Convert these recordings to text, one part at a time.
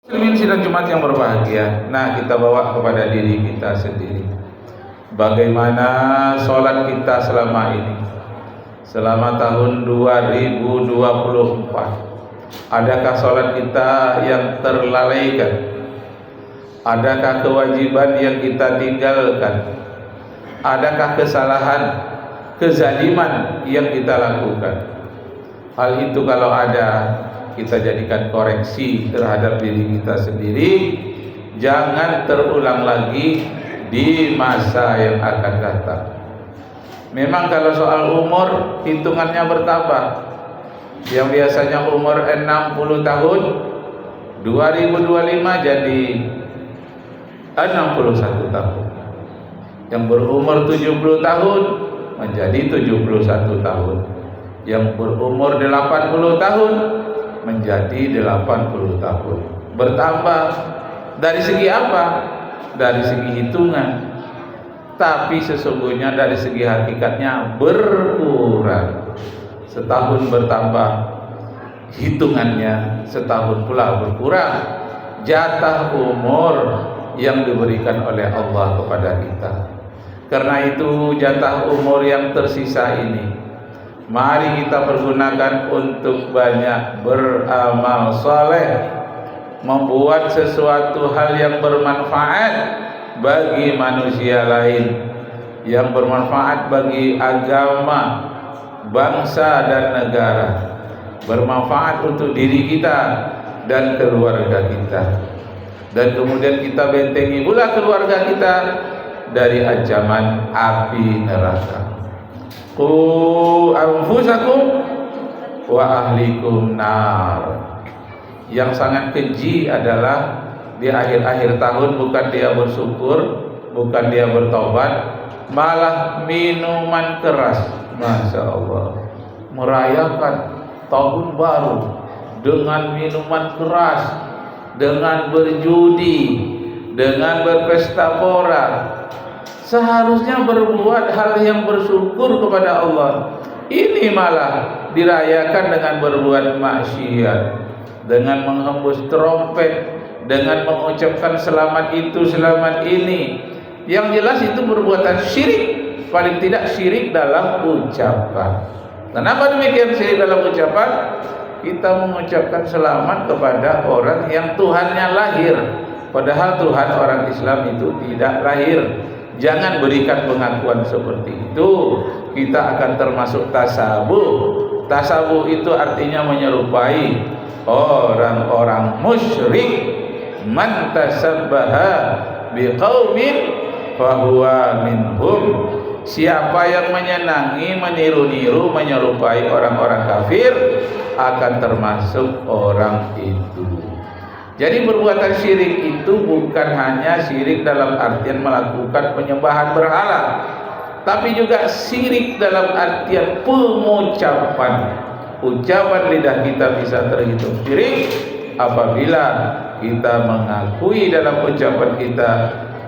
Muslimin sidang Jumat yang berbahagia. Nah, kita bawa kepada diri kita sendiri. Bagaimana sholat kita selama ini? Selama tahun 2024. Adakah sholat kita yang terlalaikan? Adakah kewajiban yang kita tinggalkan? Adakah kesalahan, kezaliman yang kita lakukan? Hal itu kalau ada, kita jadikan koreksi terhadap diri kita sendiri. Jangan terulang lagi di masa yang akan datang. Memang kalau soal umur, hitungannya bertambah. Yang biasanya umur 60 tahun, 2025 jadi 61 tahun. Yang berumur 70 tahun menjadi 71 tahun. Yang berumur 80 tahun menjadi 80 tahun. Bertambah dari segi apa? Dari segi hitungan. Tapi sesungguhnya dari segi hakikatnya berkurang. Setahun bertambah hitungannya, setahun pula berkurang jatah umur yang diberikan oleh Allah kepada kita. Karena itu jatah umur yang tersisa ini, mari kita pergunakan untuk banyak beramal saleh, membuat sesuatu hal yang bermanfaat bagi manusia lain, yang bermanfaat bagi agama, bangsa dan negara, bermanfaat untuk diri kita dan keluarga kita, dan kemudian kita bentengi pula keluarga kita dari ancaman api neraka. Qu anfusakum wa ahlikum nar. Yang sangat keji adalah di akhir-akhir tahun bukan dia bersyukur, bukan dia bertobat, malah minuman keras. Masya Allah, merayakan tahun baru dengan minuman keras, dengan berjudi, dengan berpesta pora. Seharusnya berbuat hal yang bersyukur kepada Allah. Ini malah dirayakan dengan berbuat maksiat, dengan menghembus trompet, dengan mengucapkan selamat itu, selamat ini. Yang jelas itu perbuatan syirik. Paling tidak syirik dalam ucapan. Kenapa demikian syirik dalam ucapan? Kita mengucapkan selamat kepada orang yang Tuhannya lahir, padahal Tuhan orang Islam itu tidak lahir. Jangan berikan pengakuan seperti itu. Kita akan termasuk tasabuh. Tasabuh itu artinya menyerupai orang-orang musyrik. Man tasabbaha biqaumin fahuwa minhum. Siapa yang menyenangi, meniru-niru, menyerupai orang-orang kafir akan termasuk orang itu. Jadi perbuatan syirik itu bukan hanya syirik dalam artian melakukan penyembahan berhala, tapi juga syirik dalam artian pengucapan. Ucapan lidah kita bisa terhitung syirik apabila kita mengakui dalam ucapan kita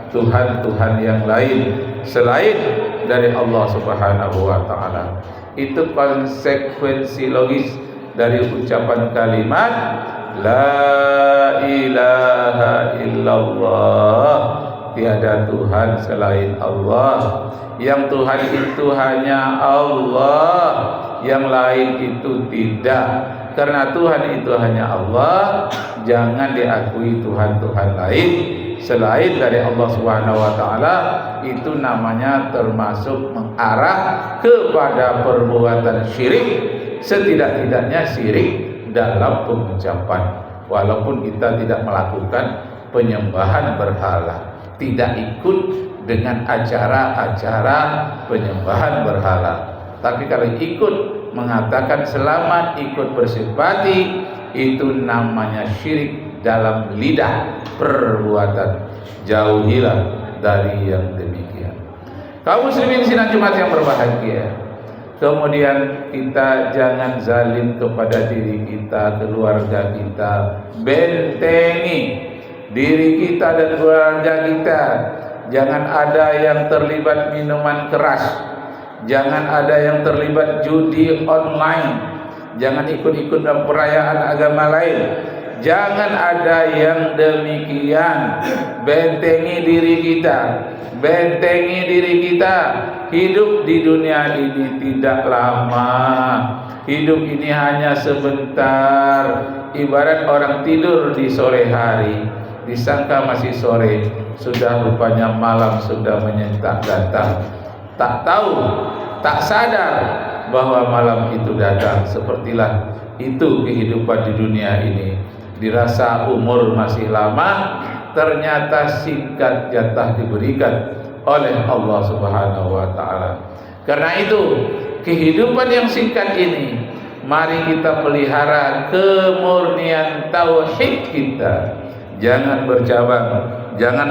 Tuhan-Tuhan yang lain selain dari Allah Subhanahu wa taala. Itu konsekuensi logis dari ucapan kalimat la ilaha illallah, tiada Tuhan selain Allah. Yang Tuhan itu hanya Allah, yang lain itu tidak. Karena Tuhan itu hanya Allah, jangan diakui Tuhan-Tuhan lain selain dari Allah Subhanahu wa taala. Itu namanya termasuk mengarah kepada perbuatan syirik, setidak-tidaknya syirik dalam pengucapan. Walaupun kita tidak melakukan penyembahan berhala, tidak ikut dengan acara-acara penyembahan berhala, tapi kalau ikut mengatakan selamat, ikut bersimpati, itu namanya syirik dalam lidah, perbuatan. Jauhilah dari yang demikian. Kaum muslimin sidang Jumat yang berbahagia. Kemudian kita jangan zalim kepada diri kita, keluarga kita. Bentengi diri kita dan keluarga kita. Jangan ada yang terlibat minuman keras, jangan ada yang terlibat judi online, jangan ikut-ikut dalam perayaan agama lain, Jangan ada yang demikian. Bentengi diri kita, bentengi diri kita. Hidup di dunia ini tidak lama. Hidup ini hanya sebentar. Ibarat orang tidur di sore hari, disangka masih sore, sudah rupanya malam sudah menyentak datang. Tak tahu, tak sadar bahwa malam itu datang. Sepertilah itu kehidupan di dunia ini. Dirasa umur masih lama, ternyata singkat jatah diberikan oleh Allah Subhanahu wa taala. Karena itu, kehidupan yang singkat ini, mari kita pelihara kemurnian tauhid kita. Jangan bercabang, jangan